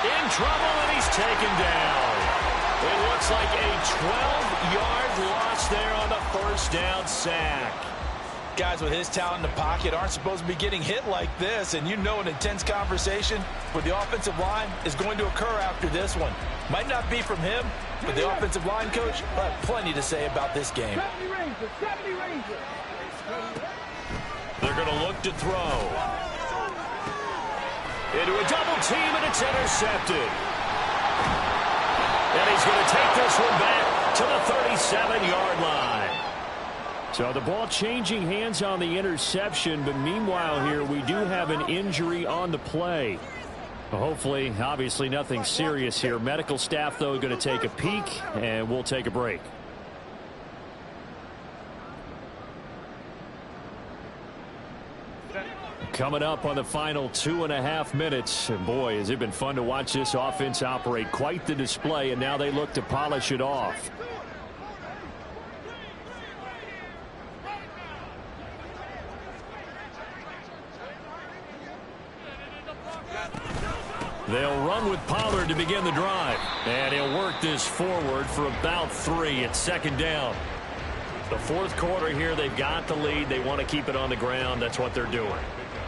In trouble, and he's taken down. It looks like a 12-yard loss there on the first down sack. Guys with his talent in the pocket aren't supposed to be getting hit like this, and you know an intense conversation with the offensive line is going to occur after this one. Might not be from him, but the offensive line coach will have plenty to say about this game. They're going to look to throw. Into a double team, and it's intercepted. And he's going to take this one back to the 37-yard line. So the ball changing hands on the interception, but meanwhile here we do have an injury on the play. Hopefully, obviously nothing serious here. Medical staff, though, going to take a peek, and we'll take a break. Coming up on the final 2.5 minutes. And boy, has it been fun to watch this offense operate. Quite the display, and now they look to polish it off. They'll run with Pollard to begin the drive. And he'll work this forward for about 3 at second down. The fourth quarter here, they've got the lead. They want to keep it on the ground. That's what they're doing.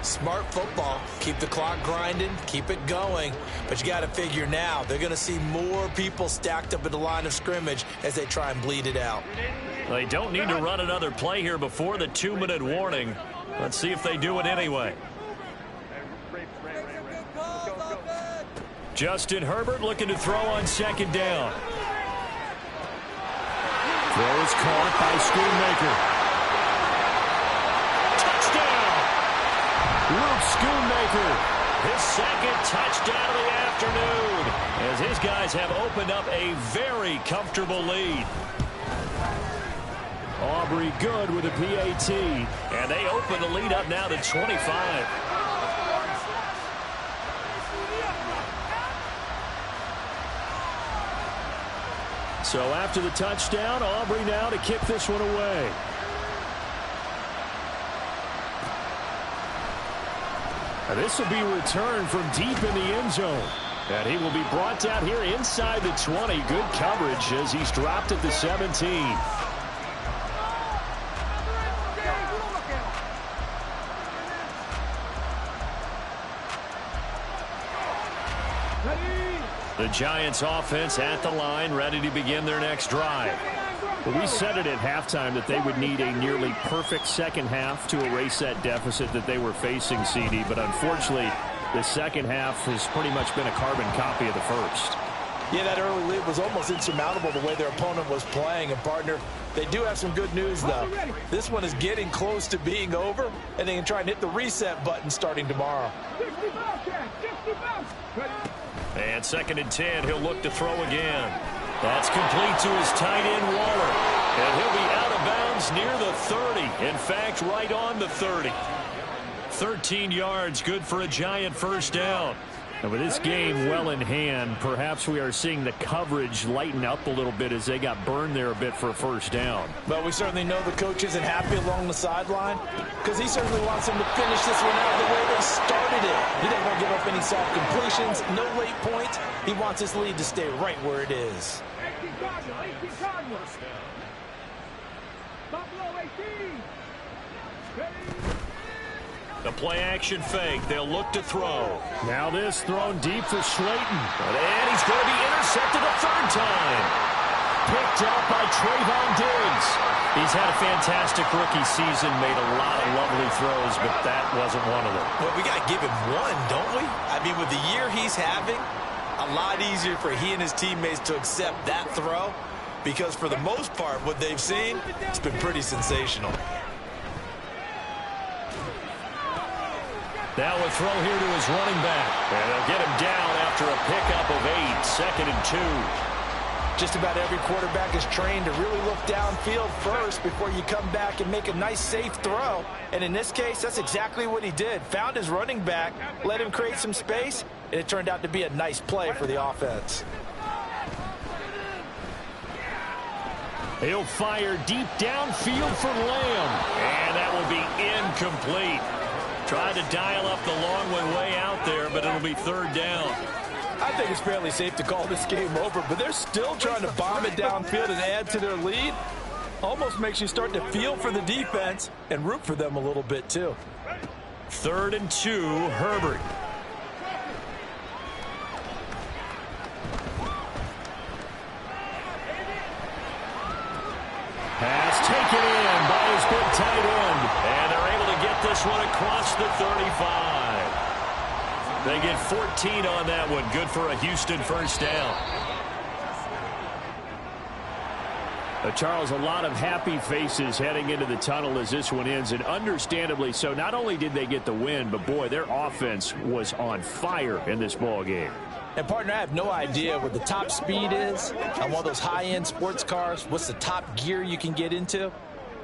Smart football. Keep the clock grinding, keep it going. But you got to figure now, they're going to see more people stacked up at the line of scrimmage as they try and bleed it out. They don't need to run another play here before the 2-minute warning. Let's see if they do it anyway. Justin Herbert looking to throw on second down. Throw is caught by Schoonmaker. Touchdown! Luke Schoonmaker, his second touchdown of the afternoon, as his guys have opened up a very comfortable lead. Aubrey good with a PAT, and they open the lead up now to 25. So after the touchdown, Aubrey now to kick this one away. This will be returned from deep in the end zone. And he will be brought down here inside the 20. Good coverage as he's dropped at the 17. The Giants offense at the line, ready to begin their next drive. But we said it at halftime that they would need a nearly perfect second half to erase that deficit that they were facing, CD. But unfortunately, the second half has pretty much been a carbon copy of the first. Yeah, that early lead was almost insurmountable the way their opponent was playing. And, partner, they do have some good news, though. This one is getting close to being over, and they can try and hit the reset button starting tomorrow. And 2nd and 10, he'll look to throw again. That's complete to his tight end, Waller. And he'll be out of bounds near the 30. In fact, right on the 30. 13 yards, good for a Giant first down. And with this game well in hand, perhaps we are seeing the coverage lighten up a little bit as they got burned there a bit for a first down. But we certainly know the coach isn't happy along the sideline because he certainly wants them to finish this one out the way they started it. He doesn't want to give up any soft completions, no late points. He wants his lead to stay right where it is. The play-action fake. They'll look to throw. Now this thrown deep for Slayton. And he's going to be intercepted a third time. Picked out by Trayvon Diggs. He's had a fantastic rookie season, made a lot of lovely throws, but that wasn't one of them. Well, we got to give him one, don't we? I mean, with the year he's having, a lot easier for he and his teammates to accept that throw because for the most part, what they've seen, it's been pretty sensational. Now a throw here to his running back. And they'll get him down after a pickup of 8. 2nd and 2. Just about every quarterback is trained to really look downfield first before you come back and make a nice, safe throw. And in this case, that's exactly what he did. Found his running back, let him create some space, and it turned out to be a nice play for the offense. He'll fire deep downfield for Lamb. And that will be incomplete. Tried to dial up the long one way out there, but it'll be 3rd down. I think it's fairly safe to call this game over, but they're still trying to bomb it downfield and add to their lead. Almost makes you start to feel for the defense and root for them a little bit, too. 3rd and 2, Herbert. Pass taken in by his big tight end. And they're able to get this one across the 35. They get 14 on that one. Good for a Houston first down. Charles, a lot of happy faces heading into the tunnel as this one ends, and understandably so. Not only did they get the win, but boy, their offense was on fire in this ball game. And, partner, I have no idea what the top speed is on one of those high-end sports cars. What's the top gear you can get into?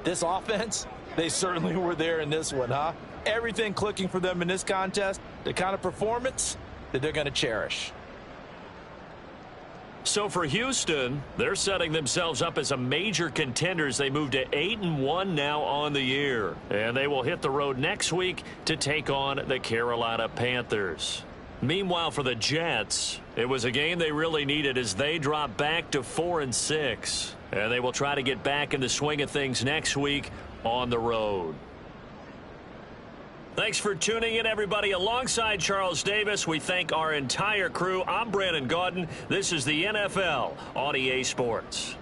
This offense, they certainly were there in this one, huh? Everything clicking for them in this contest, the kind of performance that they're going to cherish. So for Houston, they're setting themselves up as a major contender as they move to 8-1 now on the year. And they will hit the road next week to take on the Carolina Panthers. Meanwhile, for the Jets, it was a game they really needed as they drop back to 4-6. And they will try to get back in the swing of things next week on the road. Thanks for tuning in, everybody. Alongside Charles Davis, we thank our entire crew. I'm Brandon Gaudin. This is the NFL on EA Sports.